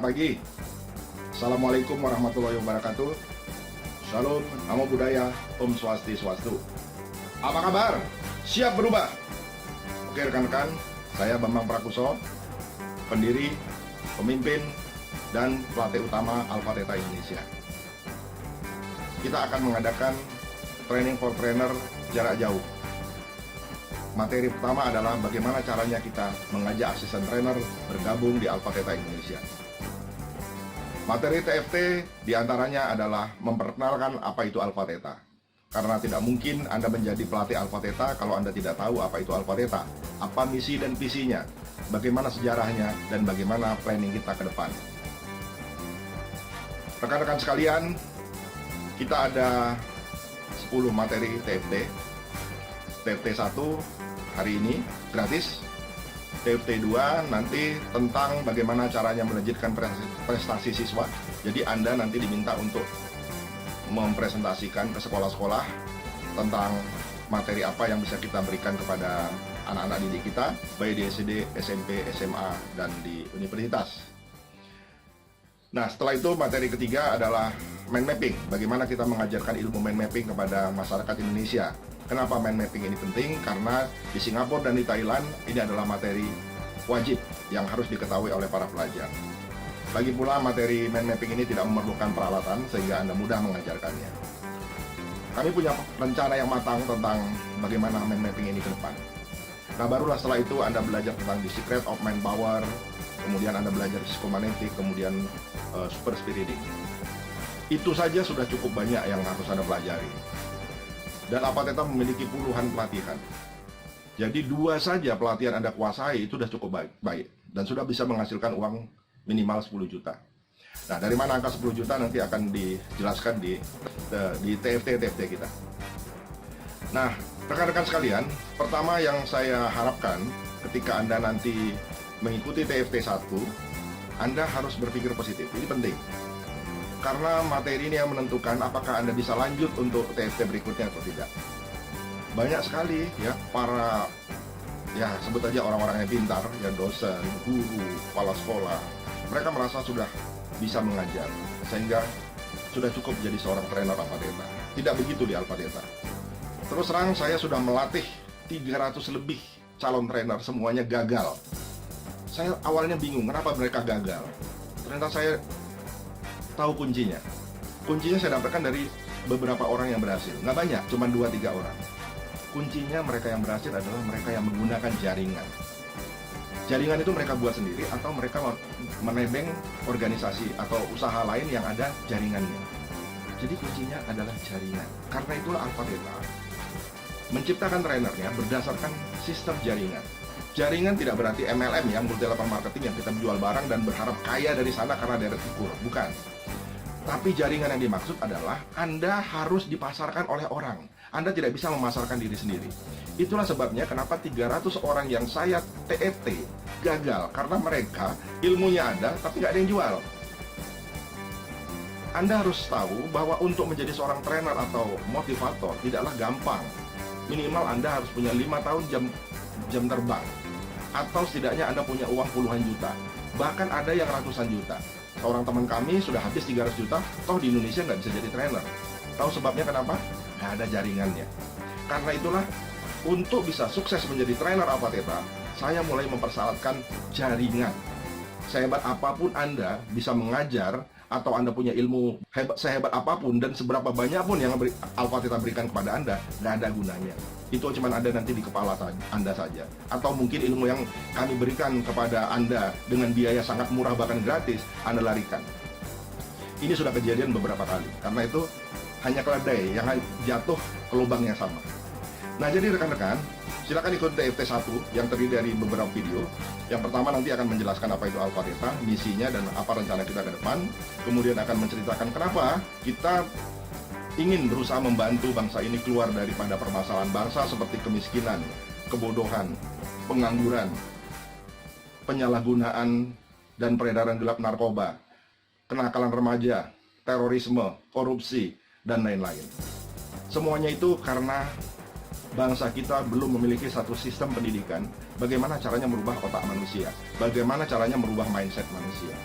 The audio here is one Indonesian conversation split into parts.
pagi. Assalamualaikum warahmatullahi wabarakatuh. Shalom, namo buddhaya, om swastiastu. Apa kabar? Siap berubah? Oke rekan-rekan, saya Bambang Prakuso, pendiri, pemimpin, dan pelatih utama Alpha Theta Indonesia. Kita akan mengadakan training for trainer jarak jauh. Materi pertama adalah bagaimana caranya kita mengajak asisten trainer bergabung di Alpha Theta Indonesia. Materi TFT diantaranya adalah memperkenalkan apa itu Alpha Theta. Karena tidak mungkin Anda menjadi pelatih Alpha Theta kalau Anda tidak tahu apa itu Alpha Theta, apa misi dan visinya, bagaimana sejarahnya, dan bagaimana planning kita ke depan. Rekan-rekan sekalian, kita ada 10 materi TFT. TFT 1 hari ini gratis. TFT 2 nanti tentang bagaimana caranya melejitkan prestasi siswa. Jadi Anda nanti diminta untuk mempresentasikan ke sekolah-sekolah tentang materi apa yang bisa kita berikan kepada anak-anak didik kita, baik di SD, SMP, SMA, dan di universitas. Nah, setelah itu materi ketiga adalah mind mapping. Bagaimana kita mengajarkan ilmu mind mapping kepada masyarakat Indonesia. Kenapa mind mapping ini penting? Karena di Singapura dan di Thailand ini adalah materi wajib yang harus diketahui oleh para pelajar. Lagi pula materi mind mapping ini tidak memerlukan peralatan sehingga Anda mudah mengajarkannya. Kami punya rencana yang matang tentang bagaimana mind mapping ini ke depan. Nah, barulah setelah itu Anda belajar tentang The Secret of Mind Power, kemudian Anda belajar psikomanetik, kemudian super spiriting. Itu saja sudah cukup banyak yang harus Anda pelajari. Dan Alpha Theta memiliki puluhan pelatihan. Jadi 2 saja pelatihan Anda kuasai itu sudah cukup baik. Dan sudah bisa menghasilkan uang minimal 10 juta. Nah, dari mana angka 10 juta nanti akan dijelaskan di TFT kita. Nah, rekan-rekan sekalian, pertama yang saya harapkan ketika Anda nanti mengikuti TFT 1, Anda harus berpikir positif. Ini penting. Karena materi ini yang menentukan apakah Anda bisa lanjut untuk TFT berikutnya atau tidak. Banyak sekali ya para, ya sebut aja orang-orang yang pintar, ya dosen, guru, kepala sekolah. Mereka merasa sudah bisa mengajar, sehingga sudah cukup jadi seorang trainer Alpha Theta. Tidak begitu di Alpha Theta. Terus terang saya sudah melatih 300 lebih calon trainer, semuanya gagal. Saya awalnya bingung kenapa mereka gagal. Ternyata saya tahu kuncinya. Kuncinya saya dapatkan dari beberapa orang yang berhasil. Nggak banyak, cuma 2-3 orang. Kuncinya mereka yang berhasil adalah mereka yang menggunakan jaringan. Jaringan itu mereka buat sendiri atau mereka menebeng organisasi atau usaha lain yang ada jaringannya. Jadi kuncinya adalah jaringan. Karena itulah Alpha Theta menciptakan trainernya berdasarkan sistem jaringan. Jaringan tidak berarti MLM ya, multi level marketing yang kita jual barang dan berharap kaya dari sana karena deret ukur. Bukan. Tapi jaringan yang dimaksud adalah Anda harus dipasarkan oleh orang. Anda tidak bisa memasarkan diri sendiri. Itulah sebabnya kenapa 300 orang yang saya TFT gagal. Karena mereka ilmunya ada, tapi nggak ada yang jual. Anda harus tahu bahwa untuk menjadi seorang trainer atau motivator tidaklah gampang. Minimal Anda harus punya 5 tahun jam terbang. Atau setidaknya Anda punya uang puluhan juta. Bahkan ada yang ratusan juta. Seorang teman kami sudah habis 300 juta, toh di Indonesia nggak bisa jadi trainer. Tahu sebabnya kenapa? Nggak ada jaringannya. Karena itulah, untuk bisa sukses menjadi trainer Alpha Theta, saya mulai mempersyaratkan jaringan. Sehebat apapun Anda bisa mengajar, atau Anda punya ilmu sehebat apapun dan seberapa banyak pun yang Alpha Theta berikan kepada Anda, nggak ada gunanya. Itu cuma ada nanti di kepala Anda saja. Atau mungkin ilmu yang kami berikan kepada Anda dengan biaya sangat murah bahkan gratis, Anda larikan. Ini sudah kejadian beberapa kali. Karena itu hanya keledai yang jatuh ke lubang yang sama. Nah, jadi rekan-rekan, silakan ikut TFT 1 yang terdiri dari beberapa video. Yang pertama nanti akan menjelaskan apa itu Alpha Theta, misinya dan apa rencana kita ke depan. Kemudian akan menceritakan kenapa kita ingin berusaha membantu bangsa ini keluar daripada permasalahan bangsa seperti kemiskinan, kebodohan, pengangguran, penyalahgunaan dan peredaran gelap narkoba, kenakalan remaja, terorisme, korupsi, dan lain-lain. Semuanya itu karena bangsa kita belum memiliki satu sistem pendidikan, bagaimana caranya merubah otak manusia, bagaimana caranya merubah mindset manusia.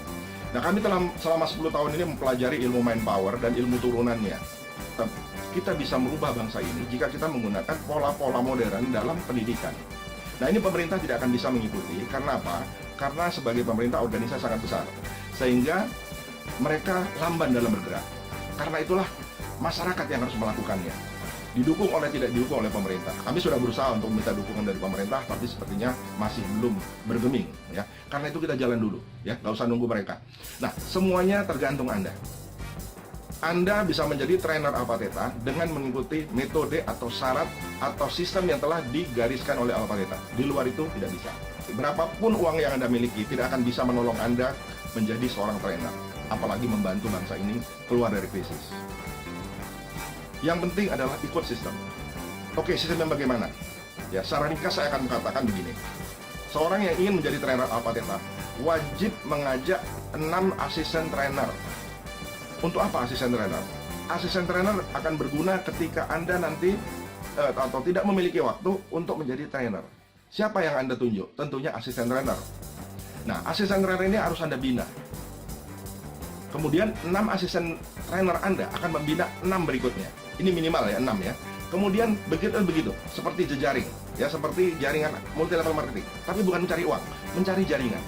Nah, kami telah selama 10 tahun ini mempelajari ilmu manpower dan ilmu turunannya. Kita bisa merubah bangsa ini jika kita menggunakan pola-pola modern dalam pendidikan. Nah, ini pemerintah tidak akan bisa mengikuti. Karena apa? Karena sebagai pemerintah organisasi sangat besar, sehingga mereka lamban dalam bergerak. Karena itulah masyarakat yang harus melakukannya. Didukung oleh tidak didukung oleh pemerintah. Kami sudah berusaha untuk minta dukungan dari pemerintah, tapi sepertinya masih belum bergeming, ya. Karena itu kita jalan dulu, ya, nggak usah nunggu mereka. Nah, semuanya tergantung Anda. Anda bisa menjadi trainer Alpha Theta dengan mengikuti metode atau syarat atau sistem yang telah digariskan oleh Alpha Theta. Di luar itu tidak bisa. Berapapun uang yang Anda miliki tidak akan bisa menolong Anda menjadi seorang trainer, apalagi membantu bangsa ini keluar dari krisis. Yang penting adalah ikut sistem. Oke, sistemnya bagaimana? Ya, secara ringkas saya akan mengatakan begini. Seorang yang ingin menjadi trainer Alpha Theta wajib mengajak 6 asisten trainer. Untuk apa asisten trainer? Asisten trainer akan berguna ketika Anda nanti atau tidak memiliki waktu untuk menjadi trainer. Siapa yang Anda tunjuk? Tentunya asisten trainer. Nah, asisten trainer ini harus Anda bina. Kemudian 6 asisten trainer Anda akan membina 6 berikutnya. Ini minimal ya, 6 ya. Kemudian begitu, seperti jejaring, ya, seperti jaringan multi level marketing. Tapi bukan mencari uang, mencari jaringan.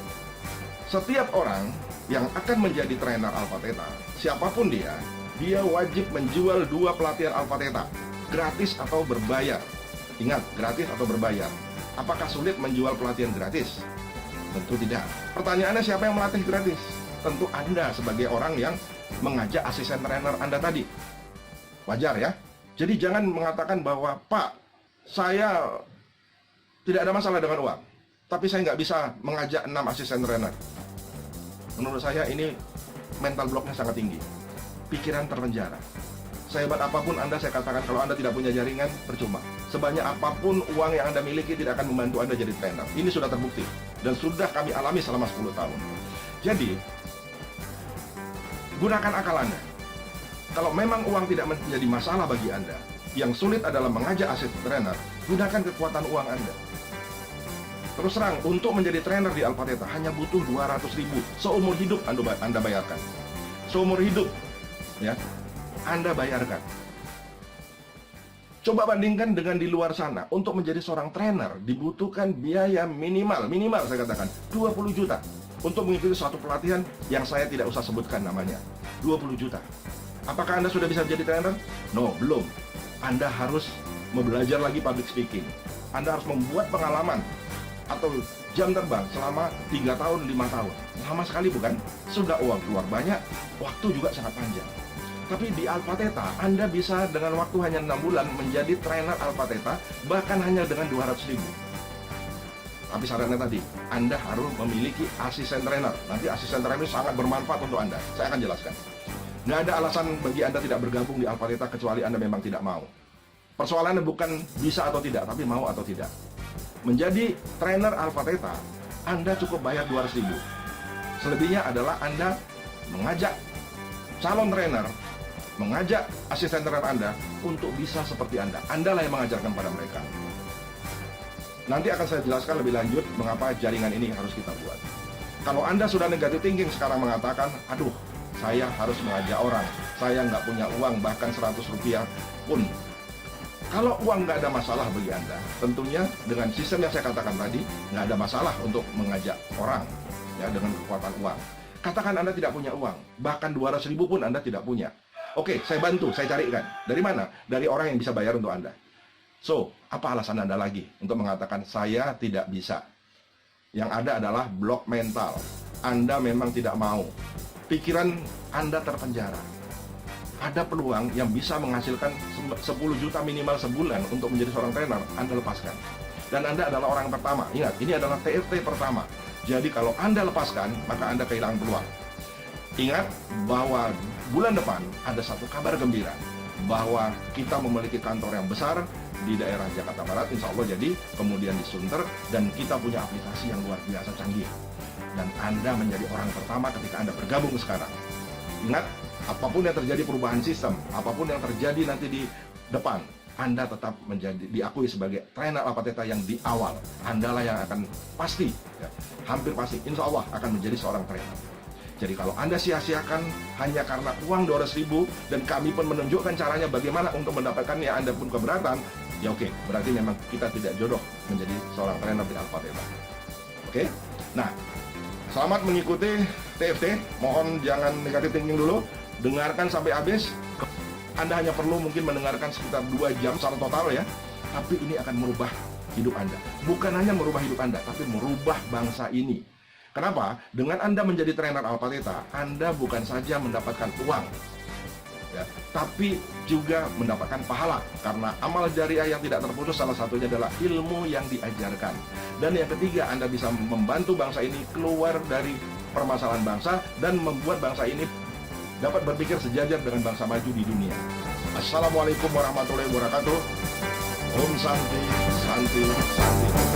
Setiap orang yang akan menjadi trainer Alpha Theta, siapapun dia wajib menjual 2 pelatihan Alpha Theta, gratis atau berbayar. Ingat, gratis atau berbayar. Apakah sulit menjual pelatihan gratis? Tentu tidak. Pertanyaannya, siapa yang melatih gratis? Tentu Anda sebagai orang yang mengajak asisten trainer Anda tadi. Wajar ya. Jadi jangan mengatakan bahwa, Pak, saya tidak ada masalah dengan uang, tapi saya nggak bisa mengajak 6 asisten trainer. Menurut saya ini mental blocknya sangat tinggi. Pikiran terpenjara. Sehebat apapun Anda, saya katakan kalau Anda tidak punya jaringan, percuma. Sebanyak apapun uang yang Anda miliki tidak akan membantu Anda jadi trainer. Ini sudah terbukti dan sudah kami alami selama 10 tahun. Jadi, gunakan akal Anda. Kalau memang uang tidak menjadi masalah bagi Anda, yang sulit adalah mengajak asisten trainer, gunakan kekuatan uang Anda. Terus terang, untuk menjadi trainer di Alpha Theta hanya butuh 200.000 seumur hidup Anda bayarkan. Seumur hidup, ya, Anda bayarkan. Coba bandingkan dengan di luar sana. Untuk menjadi seorang trainer dibutuhkan biaya minimal saya katakan 20 juta untuk mengikuti suatu pelatihan yang saya tidak usah sebutkan namanya. 20 juta. Apakah Anda sudah bisa menjadi trainer? No, belum. Anda harus belajar lagi public speaking. Anda harus membuat pengalaman atau jam terbang selama 3 tahun, 5 tahun. Lama sekali bukan? Sudah uang keluar banyak, waktu juga sangat panjang. Tapi di Alpha Theta, Anda bisa dengan waktu hanya 6 bulan menjadi trainer Alpha Theta, bahkan hanya dengan 200.000. Tapi syaratnya tadi, Anda harus memiliki asisten trainer. Nanti asisten trainer sangat bermanfaat untuk Anda. Saya akan jelaskan. Nggak ada alasan bagi Anda tidak bergabung di Alpha Theta kecuali Anda memang tidak mau. Persoalannya bukan bisa atau tidak, tapi mau atau tidak. Menjadi trainer Alpha Theta, Anda cukup bayar 200.000. Selebihnya adalah Anda mengajak calon trainer, mengajak asisten trainer Anda untuk bisa seperti Anda. Anda lah yang mengajarkan pada mereka. Nanti akan saya jelaskan lebih lanjut mengapa jaringan ini harus kita buat. Kalau Anda sudah negative thinking sekarang mengatakan, aduh, saya harus mengajak orang, saya nggak punya uang, bahkan 100 rupiah pun. Kalau uang nggak ada masalah bagi Anda, tentunya dengan sistem yang saya katakan tadi, nggak ada masalah untuk mengajak orang, ya, dengan kekuatan uang. Katakan Anda tidak punya uang, bahkan 200.000 pun Anda tidak punya. Oke, saya bantu, saya carikan. Dari mana? Dari orang yang bisa bayar untuk Anda. So, apa alasan Anda lagi untuk mengatakan saya tidak bisa? Yang ada adalah blok mental. Anda memang tidak mau. Pikiran Anda terpenjara. Ada peluang yang bisa menghasilkan 10 juta minimal sebulan untuk menjadi seorang trainer, Anda lepaskan. Dan Anda adalah orang pertama. Ingat, ini adalah TFT pertama. Jadi kalau Anda lepaskan, maka Anda kehilangan peluang. Ingat bahwa bulan depan ada satu kabar gembira, bahwa kita memiliki kantor yang besar di daerah Jakarta Barat, insya Allah, jadi kemudian di Sunter, dan kita punya aplikasi yang luar biasa canggih. Dan Anda menjadi orang pertama ketika Anda bergabung sekarang. Ingat, apapun yang terjadi perubahan sistem, apapun yang terjadi nanti di depan, Anda tetap menjadi diakui sebagai trainer Alpha Theta yang di awal. Anda lah yang akan pasti, ya, hampir pasti, insya Allah akan menjadi seorang trainer. Jadi kalau Anda sia-siakan hanya karena uang 200.000 dan kami pun menunjukkan caranya bagaimana untuk mendapatkannya, Anda pun keberatan, ya oke, berarti memang kita tidak jodoh menjadi seorang trainer di Alpha Theta. Oke? Nah, selamat mengikuti TFT. Mohon jangan negatif thinking dulu. Dengarkan sampai habis. Anda hanya perlu mungkin mendengarkan sekitar 2 jam secara total ya. Tapi ini akan merubah hidup Anda. Bukan hanya merubah hidup Anda, tapi merubah bangsa ini. Kenapa? Dengan Anda menjadi trainer Alpha Theta, Anda bukan saja mendapatkan uang, ya, tapi juga mendapatkan pahala. Karena amal jariah yang tidak terputus salah satunya adalah ilmu yang diajarkan. Dan yang ketiga, Anda bisa membantu bangsa ini keluar dari permasalahan bangsa dan membuat bangsa ini dapat berpikir sejajar dengan bangsa maju di dunia. Assalamualaikum warahmatullahi wabarakatuh. Om Santi, Santi, Santi.